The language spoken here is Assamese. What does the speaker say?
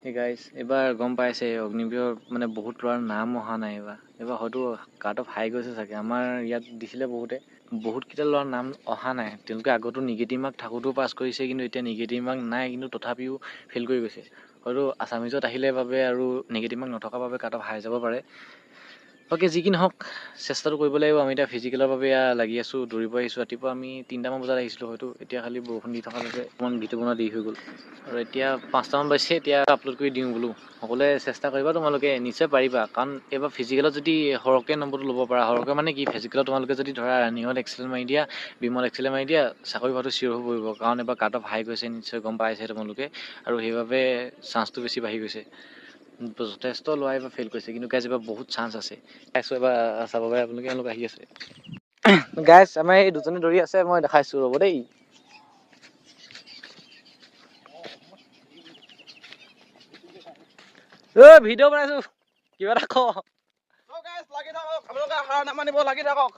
এই গাইজ এইবাৰ গম পাইছে অগ্নিবীৰৰ মানে বহুত ল'ৰাৰ নাম অহা নাই এইবাৰ হয়তো কাট অফ হাই গৈছে চাগে। আমাৰ ইয়াত দিছিলে বহুতকেইটা ল'ৰাৰ নাম অহা নাই। তেওঁলোকে আগতো নিগেটিভ মাৰ্ক থাকোঁতেও পাছ কৰিছে, কিন্তু এতিয়া নিগেটিভ মাৰ্ক নাই, কিন্তু তথাপিও ফেইল কৰি গৈছে। হয়তো আছামিজত আহিলে বাবে আৰু নিগেটিভ মাৰ্ক নথকাৰ বাবে কাট অফ হাই যাব পাৰে। বাকী যি কি নহওক চেষ্টাটো কৰিব লাগিব। আমি এতিয়া ফিজিকেলৰ বাবে লাগি আছোঁ, দৌৰিব আহিছোঁ। ৰাতিপুৱা আমি 3টামান বজাত আহিছিলোঁ হয়তো, এতিয়া খালি বৰষুণ দি থকাৰ বাবে অকণমান ভিডিঅ' বনোৱা দেৰি হৈ গ'ল। আৰু এতিয়া 5টামান বাজিছে, এতিয়া আপলোড কৰি দিওঁ বোলো। সকলোৱে চেষ্টা কৰিবা, তোমালোকে নিশ্চয় পাৰিবা। কাৰণ এইবাৰ ফিজিকেলত যদি সৰহকৈ নম্বৰটো ল'ব পাৰা, সৰহকৈ মানে কি, ফিজিকেলত তোমালোকে যদি ধৰা ৰানিঙত এক্সেলেণ্ট মাৰি দিয়া, বিমল এক্সেলেণ্ট মাৰি দিয়া, চাকৰি পোৱাটো চিয়ৰ হৈ পৰিব। কাৰণ এইবাৰ কাট অফ হাই গৈছে, নিশ্চয় গম পাইছে তোমালোকে, আৰু সেইবাবে চান্সটো বেছি বাঢ়ি গৈছে। যথেষ্ট ল'ৰাই এইবাৰ ফেইল কৰিছে, কিন্তু গাইজ এইবাৰ বহুত চান্স আছে। গাইজ এবাৰ চাব পাৰে আপোনালোকে, এওঁলোক আহি আছে। গাইজ আমাৰ এই দুজনে দৌৰি আছে, মই দেখাইছোঁ ৰ'ব দেই। ভিডিঅ' বনাইছোঁ, কিবা এটা ক। লাগি থাকক, আপোনালোকে হাৰ নামানিব, লাগি থাকক।